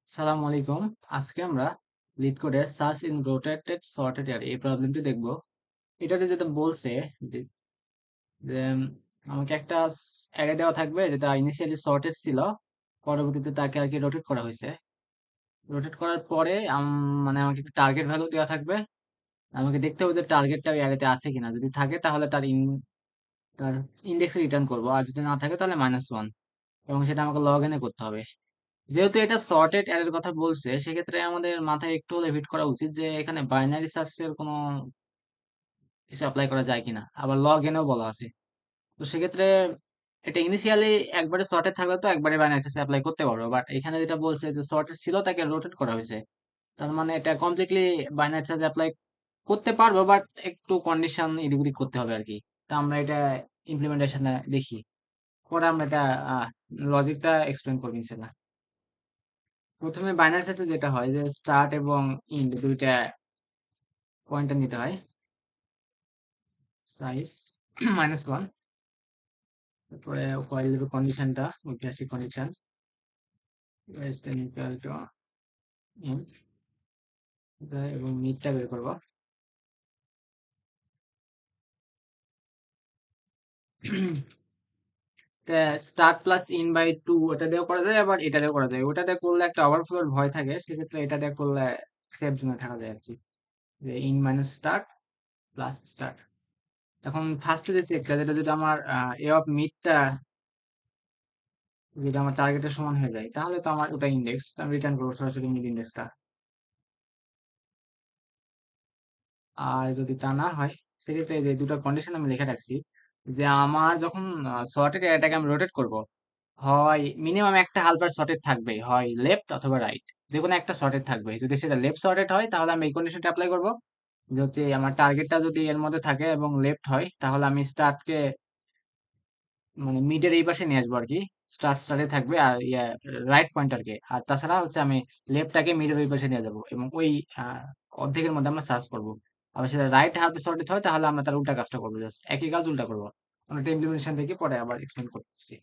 সালাম আলাইকুম। আজকে আমরা লিড কোডের search in rotated sorted array এই প্রবলেমটি দেখব। এটাতে যেটা বলছে যে যে, আমাকে একটা অ্যারে দেওয়া থাকবে যেটা ইনিশিয়ালি সর্টেড ছিল, পরবর্তীতে তাকে আর কি রোটেট করা হয়েছে। রোটেট করার পরে মানে আমাকে একটা টার্গেট ভ্যালু দেওয়া থাকবে। আমাকে দেখতে হবে যে টার্গেটটা ওই অ্যারেতে আছে কিনা। যদি থাকে তাহলে তার ইন্ডেক্স রিটার্ন করবো, আর যদি না থাকে তাহলে -1, এবং সেটা আমাকে লগ ইনে করতে হবে। যেহেতু এটা সর্টেড অ্যারের কথা বলছে, সেক্ষেত্রে আমাদের মাথায় একটু হলে হিট করা উচিত যে এখানে বাইনারি সার্চের কোনো কিছু অ্যাপ্লাই করা যায় কিনা, আবার লগ এনও বলা আছে। তো সেক্ষেত্রে এটা ইনিশিয়ালি একবারে সর্টেড থাকলে তো একবারে বাইনারি সার্চ অ্যাপ্লাই করতে পারবো, বাট এখানে যেটা বলছে যে সর্টেড ছিল তাকে রোটেট করা হয়েছে, তার মানে এটা কমপ্লিটলি বাইনারি সার্চ অ্যাপ্লাই করতে পারবো, বাট একটু কন্ডিশন এদিক ওদিক করতে হবে আর কি। তা আমরা এটা ইমপ্লিমেন্টেশনে দেখি, পরে আমরা এটা লজিকটা এক্সপ্লেন করবো ইনশাল্লাহ। প্রথমে বাইনারি সার্চে যেটা হয় যে স্টার্ট এবং ইন্ড দুইটা পয়েন্টার নিতে হয়। সাইজ -1, তারপরে কয়েলের কন্ডিশনটা ঐতিহাসিক condition less than equal to M, এবং মিডটা বের করবো। Start plus end by two এটা দিয়েও করা যায়, আবার এটা দিয়েও করা যায়। ওটা দিয়ে করলে একটা ওভারফ্লোর ভয় থাকে, সেক্ষেত্রে এটা দিয়ে করলে সেফ জোনে থাকা যায় আর কি। যে in minus start plus start. এখন ফার্স্টে যে চেকটা, যেটা যদি আমার এ অফ মিডটা যদি আমার টার্গেটের সমান হয়ে যায়, তাহলে তো আমার ওটা ইন্ডেক্স, আমি রিটার্ন করবো সরাসরি মিড ইন্ডেক্সটা। আর যদি তা না হয়, সেক্ষেত্রে এই যে দুটো কন্ডিশন আমি লিখে রাখছি, যে আমার যখন সর্টেড এটাকে আমি রোটেট করব, হয় মিনিমাম একটা হালপার সর্টেড থাকবে, হয় লেফট অথবা রাইট, যে কোনো একটা সর্টেড থাকবে। যদি সেটা লেফট সর্টেড হয় তাহলে আমি এই কন্ডিশনটা অ্যাপ্লাই করবো, যে হচ্ছে আমার টার্গেটটা যদি এর মধ্যে থাকে এবং লেফট হয়, তাহলে আমি স্টার্টকে মানে মিডের এই পাশে নিয়ে আসবো আর কি। স্টার্টে থাকবে আর রাইট পয়েন্টারকে, আর তাছাড়া হচ্ছে আমি লেফটটাকে মিডের ওই পাশে নিয়ে যাবো, এবং ওই আহ, অর্ধেকের মধ্যে আমরা সার্চ করবো। আবার সেটা রাইট হাফে সর্টেড হয়, তাহলে আমরা তার উল্টা কাজটা করবো, জাস্ট একই কাজ উল্টা করবো। আমরা ইমপ্লিমেন্টেশন থেকে পরে আবার এক্সপ্লেন করতেছি।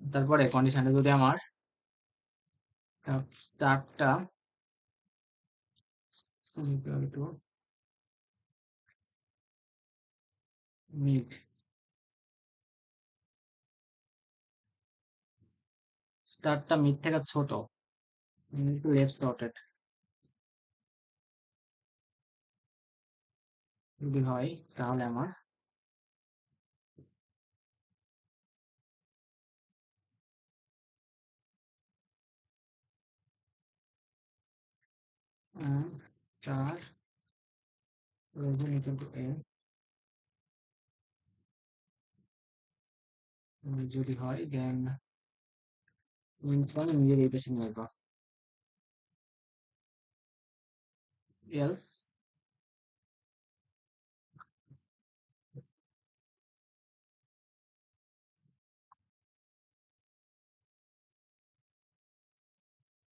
তারপরে কন্ডিশনটা যদি আমার স্টার্টটা মিড, স্টার্টটা মিড থেকে ছোট, লেফট সর্টেড যদি হয়, তাহলে আমার চার যদি হয়, দেন নিজের এই পেছনে আসবো, এলস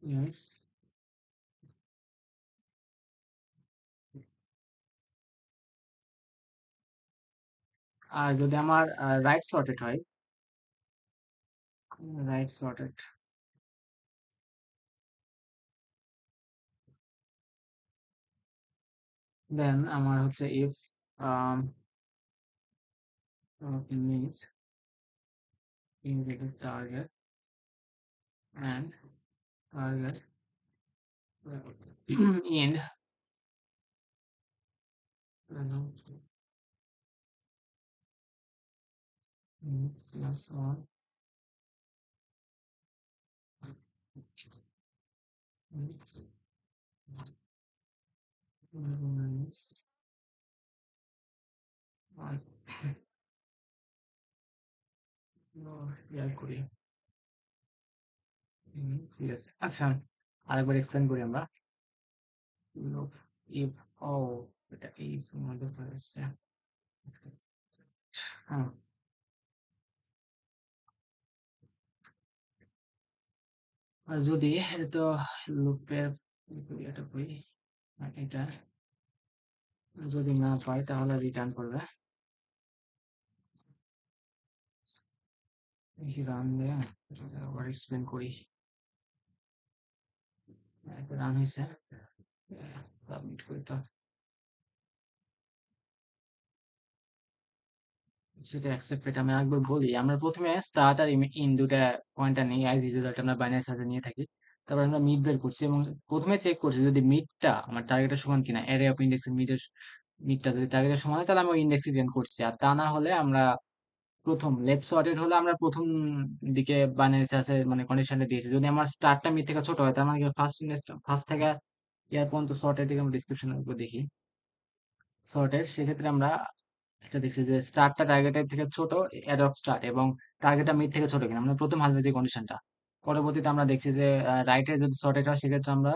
এলস আর যদি আমার রাইট সর্টেড হয়, রাইট সর্টেড, দেন আমার হচ্ছে if image indicate target and target end +1 minus 1 ইয়ার করি। ঠিক আছে, আচ্ছা আরেকবার এক্সপ্লেন করি আমরা। ইফ ও এটা ইফ মধ্যে হচ্ছে, হ্যাঁ আর যদি এটা তো লুপের এটা করি, আর এটা যদি না পাই তাহলে রিটার্ন করবে। রান দেয়া এক্সপ্লেন করি। রান হয়েছে, সাবমিট করি তো। সেটা অ্যাকসেপ্টেড। আমি একবার বলি, আমরা প্রথমে স্টার্ট আর ইন দুটা পয়েন্টটা নিই, অ্যাজ রেজাল্ট আমরা বাইনারি সার্চে নিয়ে থাকি। তারপর আমরা মিড বের করছি এবং প্রথমে চেক করছি যদি মিডটা আমার টার্গেটের সমান কিনা, অ্যারে অফ ইন্ডেক্সের মিডটা যদি টার্গেটের সমান হয় তাহলে আমি ওই ইন্ডেক্স রিটার্ন করছি, আর তা না হলে আমরা প্রথম লেফট সর্টেড হলে আমরা প্রথম দিকে বাইনারি সার্চে মানে কন্ডিশনটা দিয়েছি। যদি আমার স্টার্টটা মিড থেকে ছোট হয় তার মানে ফার্স্ট ইন্ডেক্স, ফার্স্ট থেকে ইয়ার পর্যন্ত সর্টেড দিকে আমরা ডিসক্রিপশনের উপর দেখি সর্টেড, সেক্ষেত্রে আমরা এটা দেখছি যে স্টার্টটা টার্গেটের থেকে ছোট, অ্যাড অফ স্টার্ট, এবং টার্গেটটা মিড থেকে ছোট কিনা, মানে প্রথম হালতে যে কন্ডিশনটা। পরবর্তীতে আমরা দেখছি যে রাইটে যদি সর্টেড হয় সেক্ষেত্রে আমরা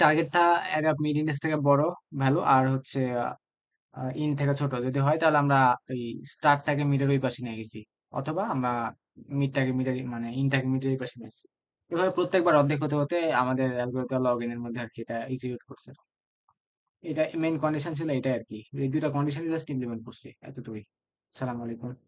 টার্গেটটা অ্যাড অফ মিড ইন্ডেক্স থেকে বড় ভ্যালু, আর হচ্ছে ইন থেকে ছোট যদি হয় তাহলে আমরা ওই স্টার্টটাকে মিডের ওই পাশে নিয়ে গেছি, অথবা আমরা মিডটাকে মিডের মানে ইনটাকে মিডের ওই পাশে নিয়েছি। এভাবে প্রত্যেকবার অর্ধেক হতে হতে আমাদের অ্যালগরিদম লগ ইন এর মধ্যে আর কি এটা এক্সিকিউট করছে। এটা মেইন কন্ডিশন ছিল এটাই আর কি, এই দুইটা কন্ডিশন জাস্ট ইমপ্লিমেন্ট করছি, এতটুকুই। সালাম আলাইকুম।